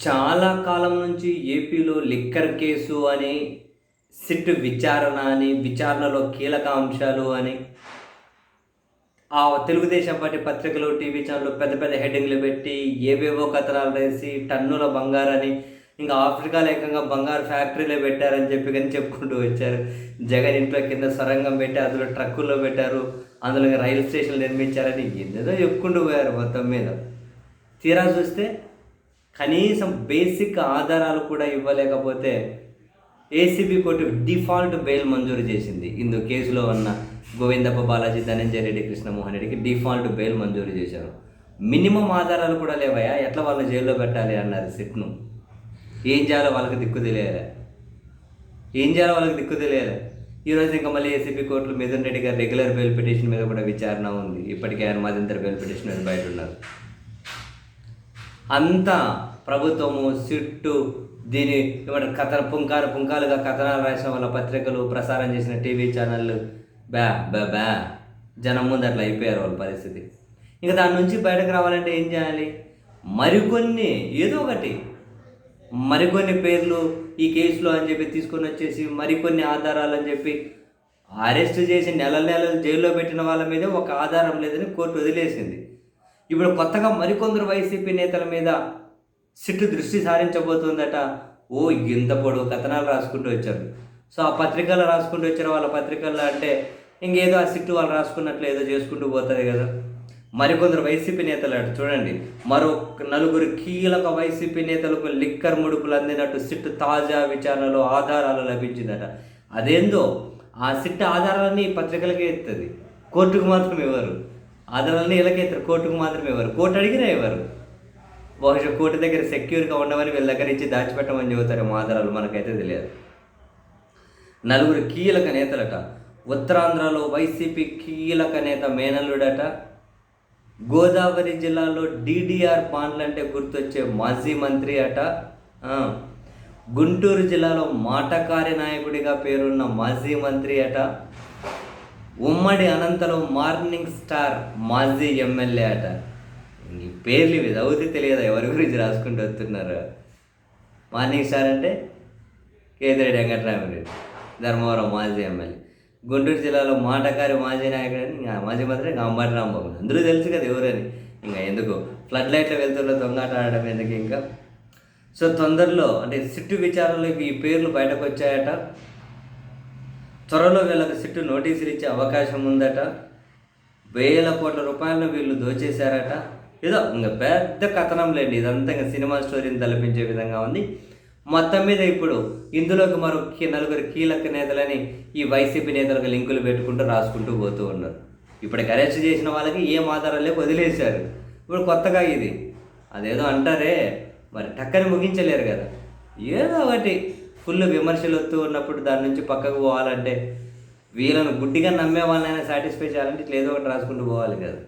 చాలా కాలం నుంచి ఏపీలో లిక్కర్ కేసు అని, సిట్ విచారణ అని, విచారణలో కీలక అంశాలు అని, ఆ తెలుగుదేశం పార్టీ పత్రికలు, టీవీ ఛానళ్ళు పెద్ద పెద్ద హెడ్డింగ్‌లు పెట్టి, ఏవేవో కథనాలు రాసి, టన్నుల బంగారని, ఇంకా ఆఫ్రికాలో ఏకంగా బంగారు ఫ్యాక్టరీలే పెట్టారని చెప్పి గాని చెప్పుకుంటూ వచ్చారు. జగన్ ఇంట్లో కింద సొరంగం పెట్టి, అందులో ట్రక్కుల్లో పెట్టారు. అందులో రైలు స్టేషన్‌లు నిర్మించారని ఏదేదో చెప్పుకుంటూ పోయారు మొత్తం మీద. తీరా చూస్తే కనీసం బేసిక్ ఆధారాలు కూడా ఇవ్వలేకపోతే ఏసీబీ కోర్టు డిఫాల్ట్ బెయిల్ మంజూరు చేసింది. ఇందు కేసులో ఉన్న గోవిందప్ప బాలాజీ, ధనంజయ రెడ్డి, కృష్ణమోహన్ రెడ్డికి డిఫాల్ట్ బెయిల్ మంజూరు చేశారు. మినిమం ఆధారాలు కూడా లేవయా, ఎట్లా వాళ్ళని జైల్లో పెట్టాలి అన్నారు సిట్ను. ఏం చేయాలో వాళ్ళకి దిక్కు తెలియాలి. ఈరోజు ఇంకా మళ్ళీ ఏసీబీ కోర్టులో మిథున్ రెడ్డి గారు రెగ్యులర్ బెయిల్ పిటిషన్ మీద కూడా విచారణ ఉంది. ఇప్పటికే ఆయన మధ్యంతర బెయిల్ పిటిషన్ మీద బయట ఉన్నారు. అంతా ప్రభుత్వము, సిట్టు, దీని ఏమంటారు కథన పుంకాలుగా కథనాలు రాసిన వాళ్ళ పత్రికలు, ప్రసారం చేసిన టీవీ ఛానళ్ళు బ్యా జనం ముందు అట్లా అయిపోయారు వాళ్ళ పరిస్థితి. ఇంకా దాని నుంచి బయటకు రావాలంటే ఏం చేయాలి? మరికొన్ని పేర్లు ఈ కేసులో అని చెప్పి తీసుకొని వచ్చేసి, మరికొన్ని ఆధారాలు అని చెప్పి అరెస్ట్ చేసి నెలలు జైల్లో పెట్టిన వాళ్ళ మీద ఒక ఆధారం లేదని కోర్టు వదిలేసింది. ఇప్పుడు కొత్తగా మరికొందరు వైసీపీ నేతల మీద సిట్టు దృష్టి సారించబోతుందట. ఇంత పొడవు కథనాలు రాసుకుంటూ వచ్చారు. సో ఆ పత్రికలు రాసుకుంటూ వచ్చారు. వాళ్ళ పత్రికల్లో అంటే ఇంకేదో ఆ సిట్టు వాళ్ళు రాసుకున్నట్లు ఏదో చేసుకుంటూ పోతుంది కదా. మరికొందరు వైసీపీ నేతలు అటు చూడండి, మరో 4 కీలక వైసీపీ నేతలకు లిక్కర్ ముడుపులు అందినట్టు సిట్టు తాజా విచారణలో ఆధారాలు లభించిందట. అదేందో ఆ సిట్టు ఆధారాలన్నీ పత్రికలకే ఇస్తుంది, కోర్టుకు మాత్రం ఇవ్వరు. ఆధారాలన్నీ ఇలాగే ఇస్తారు, కోర్టుకు మాత్రం ఇవ్వరు. కోర్టు అడిగినా ఇవ్వరు. బహుశా కోర్టు దగ్గర సెక్యూర్గా ఉండమని వీళ్ళ దగ్గర ఇచ్చి దాచిపెట్టమని చెబుతారేమో ఆధారాలు, మనకైతే తెలియదు. 4 కీలక నేతలట. ఉత్తరాంధ్రలో వైసీపీ కీలక నేత మేనల్లుడట. గోదావరి జిల్లాలో డీడీఆర్ బాండ్లు అంటే గుర్తొచ్చే మాజీ మంత్రి అట. గుంటూరు జిల్లాలో మాటకారి నాయకుడిగా పేరున్న మాజీ మంత్రి అట. ఉమ్మడి అనంతలో మార్నింగ్ స్టార్ మాజీ ఎమ్మెల్యే అట. ఈ పేర్లు ఇవి చదివితే తెలియదా ఎవరి గురించి రాసుకుంటూ వస్తున్నారు? మార్నింగ్ స్టార్ అంటే కేతిరెడ్డి వెంకటరామరెడ్డి, ధర్మవరం మాజీ ఎమ్మెల్యే. గుంటూరు జిల్లాలో మాటకారి మాజీ నాయకుడు అని ఇంకా మాజీ మంత్రి ఇంకా అంబటి రాంబాబు. అందరూ తెలుసు కదా ఎవరని. ఇంకా ఎందుకు ఫ్లడ్ లైట్లో వెళ్తున్న దొంగాట ఆడడం ఎందుకు ఇంకా. సో తొందరలో అంటే సిట్టు విచారణలోకి ఈ పేర్లు బయటకు వచ్చాయట. త్వరలో వీళ్ళకి సిట్టు నోటీసులు ఇచ్చే అవకాశం ఉందట. 1000 కోట్ల రూపాయలను వీళ్ళు దోచేశారట. ఏదో ఇంకా పెద్ద కథనం లేండి, ఇదంతా ఇంకా సినిమా స్టోరీని తలపించే విధంగా ఉంది. మొత్తం మీద ఇప్పుడు ఇందులోకి మరో 4 కీలక నేతలని ఈ వైసీపీ నేతలకు లింకులు పెట్టుకుంటూ రాసుకుంటూ పోతూ ఉన్నారు. ఇప్పటికి అరెస్ట్ చేసిన వాళ్ళకి ఏం ఆధారాలు లేక వదిలేశారు. ఇప్పుడు కొత్తగా ఇది అదేదో అంటారే, మరి టక్కని ముగించలేరు కదా. ఏదో ఒకటి ఫుల్ విమర్శలు వస్తూ ఉన్నప్పుడు దాని నుంచి పక్కకు పోవాలంటే, వీళ్ళను గుడ్డిగా నమ్మే వాళ్ళనైనా సాటిస్ఫై చేయాలంటే ఇట్లా ఏదో ఒకటి రాసుకుంటూ పోవాలి కదా.